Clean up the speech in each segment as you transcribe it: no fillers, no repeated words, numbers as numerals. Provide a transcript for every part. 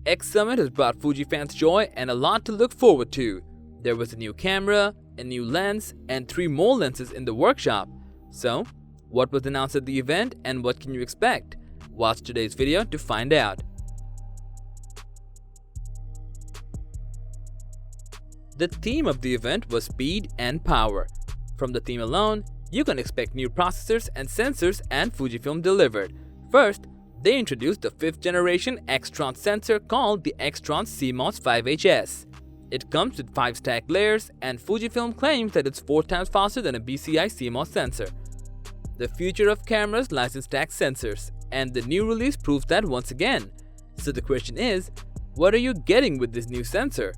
X Summit has brought Fuji fans joy and a lot to look forward to. There was a new camera, a new lens, and 3 more lenses in the workshop. So, what was announced at the event and what can you expect? Watch today's video to find out. The theme of the event was speed and power. From the theme alone, you can expect new processors and sensors, and Fujifilm delivered. First, they introduced the 5th generation X-Tron sensor called the X-Tron CMOS 5HS. It comes with 5 stacked layers, and Fujifilm claims that it's 4 times faster than a BCI CMOS sensor. The future of cameras lies in stacked sensors, and the new release proves that once again. So the question is, what are you getting with this new sensor?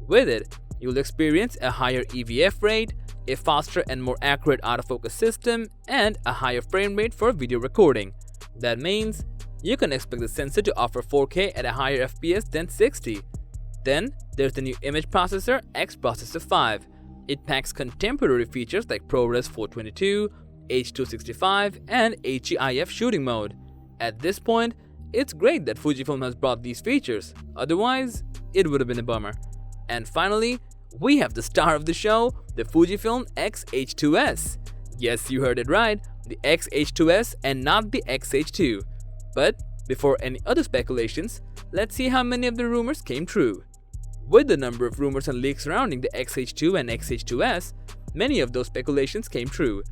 With it, you'll experience a higher EVF rate, a faster and more accurate autofocus system, and a higher frame rate for video recording. That means you can expect the sensor to offer 4K at a higher FPS than 60. Then there's the new image processor X Processor 5. It packs contemporary features like ProRes 422, H.265, and HEIF shooting mode. At this point, it's great that Fujifilm has brought these features, otherwise it would have been a bummer. And finally, we have the star of the show, the Fujifilm X-H2S. Yes, you heard it right, the X-H2S and not the X-H2. But before any other speculations, let's see how many of the rumors came true. With the number of rumors and leaks surrounding the X-H2 and X-H2S, many of those speculations came true.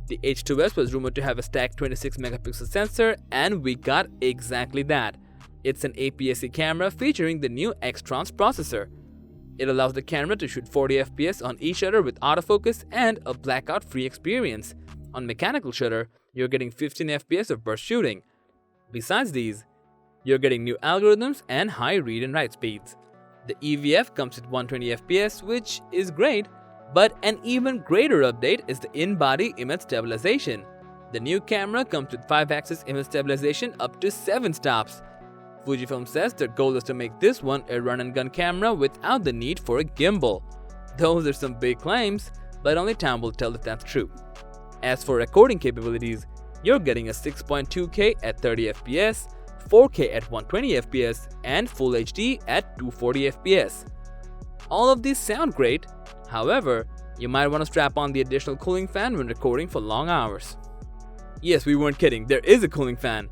The H2S was rumored to have a stacked 26 megapixel sensor, and we got exactly that. It's an APS-C camera featuring the new X-Tron's processor. It allows the camera to shoot 40 FPS on e-shutter with autofocus and a blackout-free experience. On mechanical shutter, you're getting 15 FPS of burst shooting. Besides these, you're getting new algorithms and high read and write speeds. The EVF comes with 120 FPS, which is great, but an even greater update is the in-body image stabilization. The new camera comes with 5-axis image stabilization up to 7 stops. Fujifilm says their goal is to make this one a run-and-gun camera without the need for a gimbal. Those are some big claims, but only time will tell if that's true. As for recording capabilities, you're getting a 6.2K at 30 FPS, 4K at 120 FPS, and Full HD at 240 FPS. All of these sound great, however, you might want to strap on the additional cooling fan when recording for long hours. Yes, we weren't kidding, there is a cooling fan.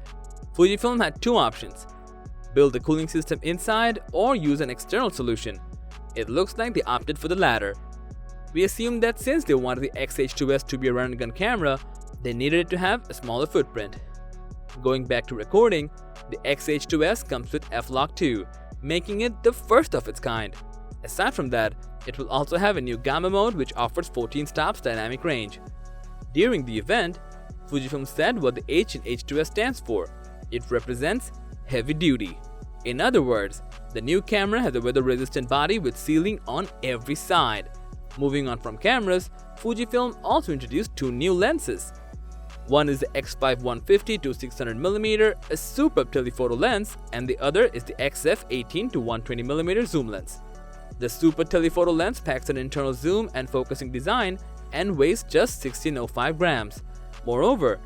Fujifilm had 2 options: build the cooling system inside or use an external solution. It looks like they opted for the latter. We assumed that since they wanted the X-H2S to be a run-and-gun camera, they needed it to have a smaller footprint. Going back to recording, the X-H2S comes with F-Log 2, making it the first of its kind. Aside from that, it will also have a new Gamma mode which offers 14 stops dynamic range. During the event, Fujifilm said what the H in H2S stands for. It represents heavy duty. In other words, the new camera has a weather-resistant body with sealing on every side. Moving on from cameras, Fujifilm also introduced 2 new lenses. One is the X5 150-600mm, a superb telephoto lens, and the other is the XF 18-120mm zoom lens. The super telephoto lens packs an internal zoom and focusing design and weighs just 1605 grams. Moreover,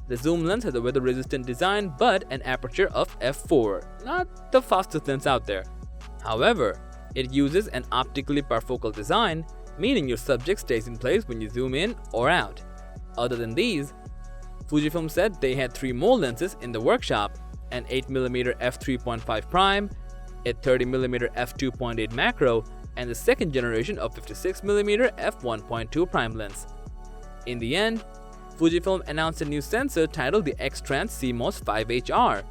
the zoom lens has a weather-resistant design but an aperture of f4, not the fastest lens out there. However, it uses an optically parfocal design, meaning your subject stays in place when you zoom in or out. Other than these, Fujifilm said they had 3 more lenses in the workshop: an 8mm f3.5 prime, a 30mm f2.8 macro, and the 2nd generation of 56mm f1.2 prime lens. In the end, Fujifilm announced a new sensor titled the X-Tron CMOS 5HR.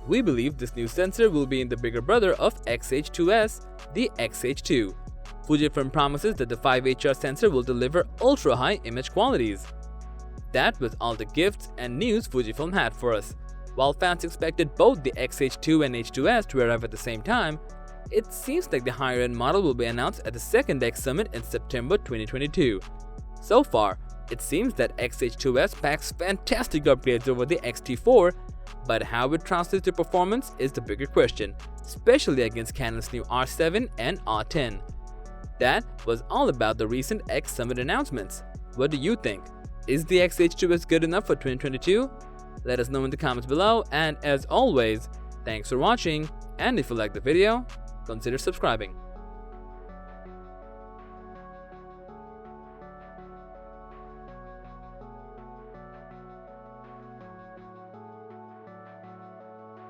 We believe this new sensor will be in the bigger brother of X-H2S, the X-H2. Fujifilm promises that the 5HR sensor will deliver ultra-high image qualities. That was all the gifts and news Fujifilm had for us. While fans expected both the X-H2 and H2S to arrive at the same time, it seems like the higher-end model will be announced at the 2nd X Summit in September 2022. So far, it seems that X-H2S packs fantastic upgrades over the X-T4, but how it translates to performance is the bigger question, especially against Canon's new R7 and R10. That was all about the recent X Summit announcements. What do you think? Is the X-H2S good enough for 2022? Let us know in the comments below, and as always, thanks for watching And if you like the video, consider subscribing.